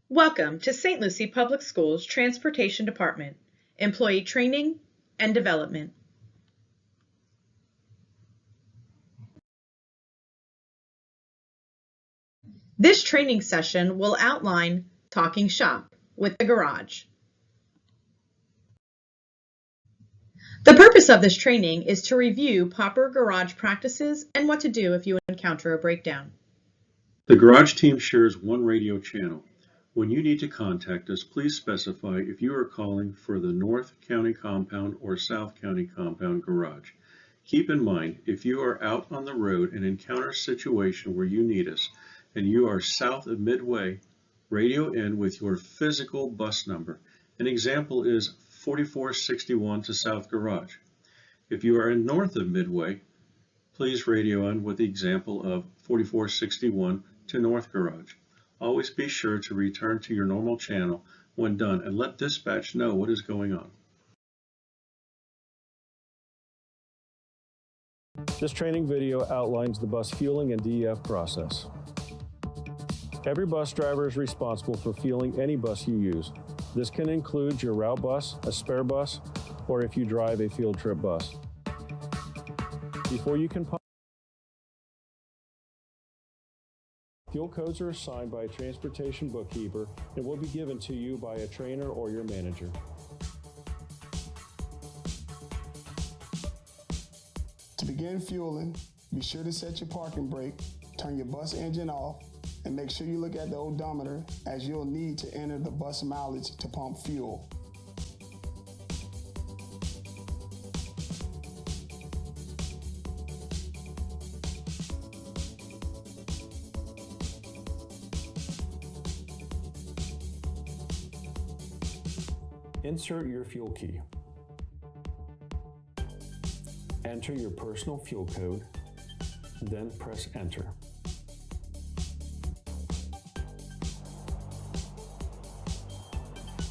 Welcome to St. Lucie Public Schools Transportation Department, Employee Training and Development. This training session will outline Talking Shop with the garage. The purpose of this training is to review proper garage practices and what to do if you encounter a breakdown. The garage team shares one radio channel. When you need to contact us, please specify if you are calling for the North County Compound or South County Compound garage. Keep in mind, if you are out on the road and encounter a situation where you need us and you are south of Midway, radio in with your physical bus number. An example is 4461 to South Garage. If you are in north of Midway, please radio in with the example of 4461 to North Garage. Always be sure to return to your normal channel when done and let dispatch know what is going on. This training video outlines the bus fueling and DEF process. Every bus driver is responsible for fueling any bus you use. This can include your route bus, a spare bus, or if you drive a field trip bus. Before you can pump, fuel codes are assigned by a transportation bookkeeper and will be given to you by a trainer or your manager. To begin fueling, be sure to set your parking brake, turn your bus engine off, and make sure you look at the odometer as you'll need to enter the bus mileage to pump fuel. Insert your fuel key. Enter your personal fuel code, then press enter.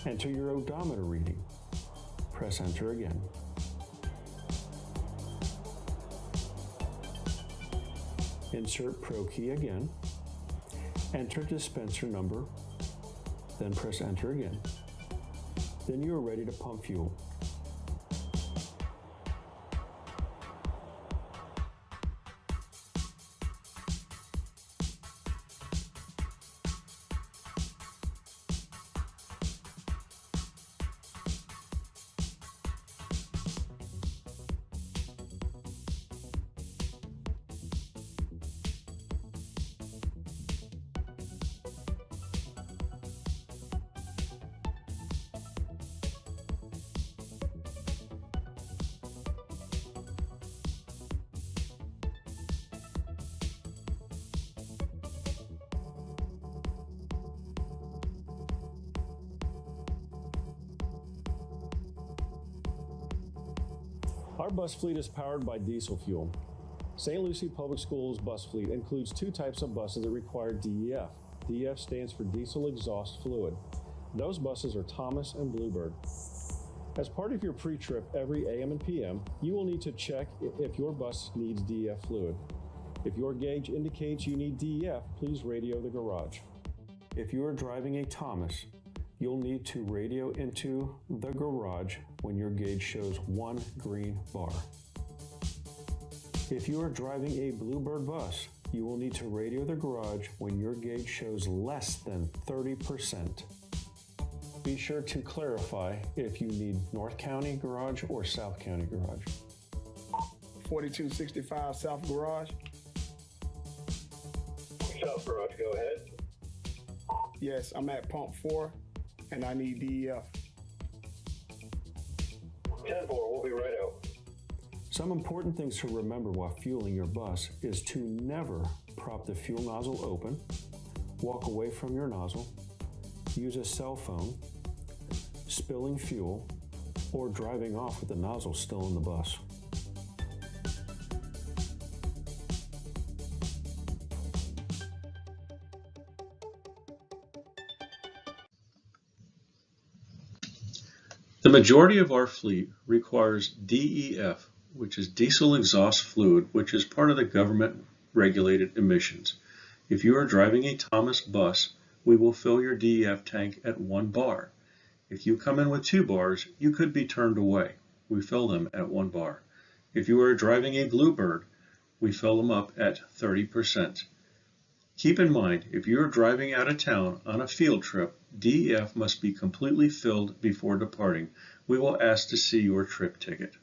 Enter your odometer reading. Press enter again. Insert Pro key again. Enter dispenser number, then press enter again. Then you are ready to pump fuel. Our bus fleet is powered by diesel fuel. St. Lucie Public Schools bus fleet includes two types of buses that require DEF. DEF stands for diesel exhaust fluid. Those buses are Thomas and Bluebird. As part of your pre-trip every AM and PM, you will need to check if your bus needs DEF fluid. If your gauge indicates you need DEF, please radio the garage. If you are driving a Thomas, you'll need to radio into the garage when your gauge shows one green bar. If you are driving a Bluebird bus, you will need to radio the garage when your gauge shows less than 30%. Be sure to clarify if you need North County Garage or South County Garage. 4265 South Garage. South Garage, go ahead. Yes, I'm at pump 4 and I need DEF. 10-4, we'll be right out. Some important things to remember while fueling your bus is to never prop the fuel nozzle open, walk away from your nozzle, use a cell phone, spilling fuel, or driving off with the nozzle still in the bus. The majority of our fleet requires DEF, which is diesel exhaust fluid, which is part of the government regulated emissions. If you are driving a Thomas bus, we will fill your DEF tank at 1 bar. If you come in with 2 bars, you could be turned away. We fill them at 1 bar. If you are driving a Bluebird, we fill them up at 30%. Keep in mind, if you are driving out of town on a field trip, DEF must be completely filled before departing. We will ask to see your trip ticket.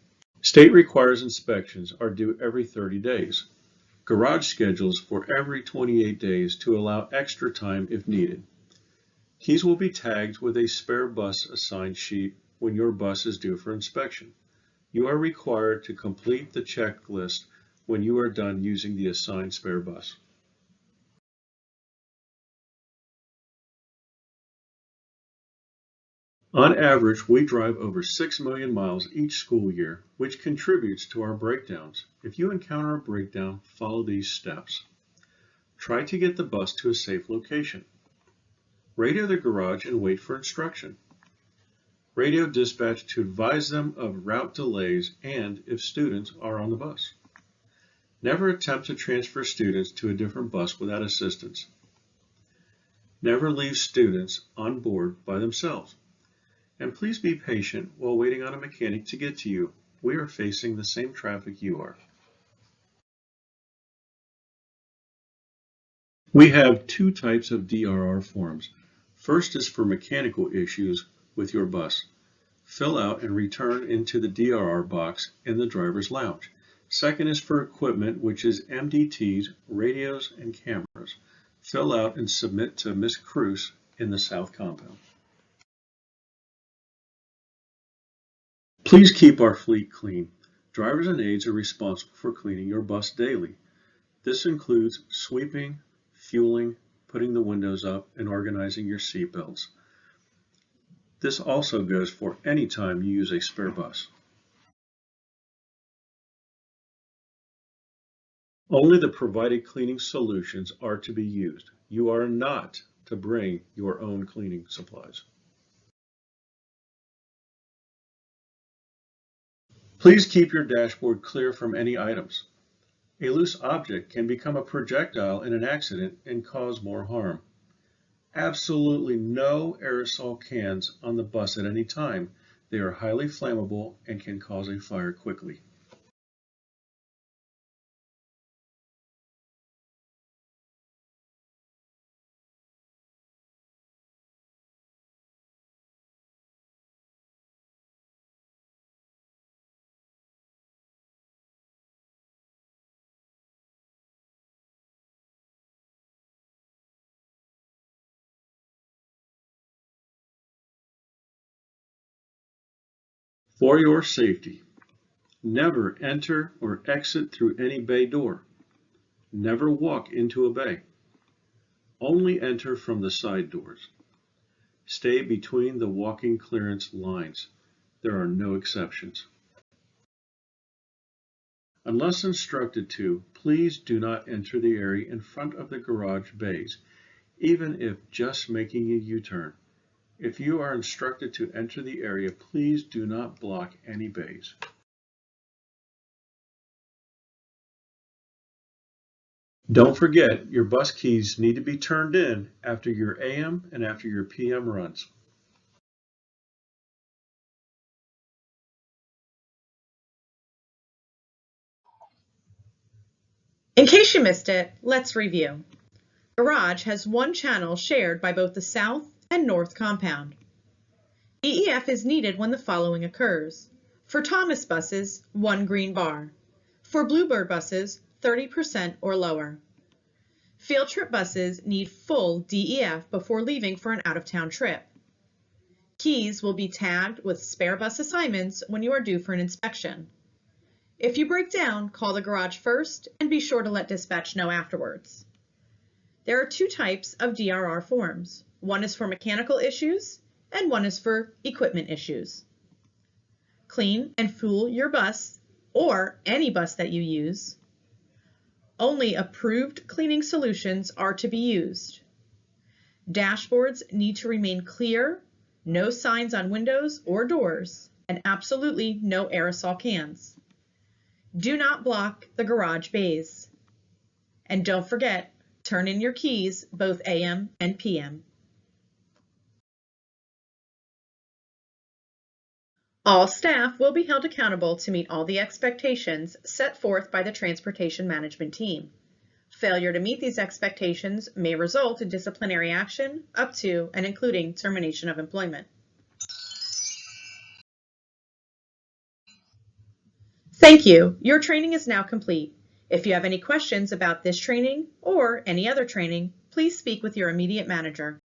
State requires inspections are due every 30 days. Garage schedules for every 28 days to allow extra time if needed. Keys will be tagged with a spare bus assigned sheet when your bus is due for inspection. You are required to complete the checklist when you are done using the assigned spare bus. On average, we drive over 6 million miles each school year, which contributes to our breakdowns. If you encounter a breakdown, follow these steps. Try to get the bus to a safe location. Radio the garage and wait for instruction. Radio dispatch to advise them of route delays and if students are on the bus. Never attempt to transfer students to a different bus without assistance. Never leave students on board by themselves. And please be patient while waiting on a mechanic to get to you. We are facing the same traffic you are. We have 2 types of DRR forms. First is for mechanical issues with your bus. Fill out and return into the DRR box in the driver's lounge. Second is for equipment, which is MDTs, radios, and cameras. Fill out and submit to Ms. Cruz in the South Compound. Please keep our fleet clean. Drivers and aides are responsible for cleaning your bus daily. This includes sweeping, fueling, putting the windows up, and organizing your seat belts. This also goes for any time you use a spare bus. Only the provided cleaning solutions are to be used. You are not to bring your own cleaning supplies. Please keep your dashboard clear from any items. A loose object can become a projectile in an accident and cause more harm. Absolutely no aerosol cans on the bus at any time. They are highly flammable and can cause a fire quickly. For your safety, never enter or exit through any bay door. Never walk into a bay. Only enter from the side doors. Stay between the walking clearance lines. There are no exceptions. Unless instructed to, please do not enter the area in front of the garage bays, even if just making a U-turn. If you are instructed to enter the area, please do not block any bays. Don't forget, your bus keys need to be turned in after your AM and after your PM runs. In case you missed it, let's review. Garage has 1 channel shared by both the South and North Compound. DEF is needed when the following occurs. For Thomas buses, 1 green bar. For Bluebird buses, 30% or lower. Field trip buses need full DEF before leaving for an out-of-town trip. Keys will be tagged with spare bus assignments when you are due for an inspection. If you break down, call the garage first and be sure to let dispatch know afterwards. There are 2 types of DRR forms. One is for mechanical issues and one is for equipment issues. Clean and fuel your bus or any bus that you use. Only approved cleaning solutions are to be used. Dashboards need to remain clear, no signs on windows or doors, and absolutely no aerosol cans. Do not block the garage bays. And don't forget, turn in your keys both AM and PM. All staff will be held accountable to meet all the expectations set forth by the Transportation Management Team. Failure to meet these expectations may result in disciplinary action up to and including termination of employment. Thank you. Your training is now complete. If you have any questions about this training or any other training, please speak with your immediate manager.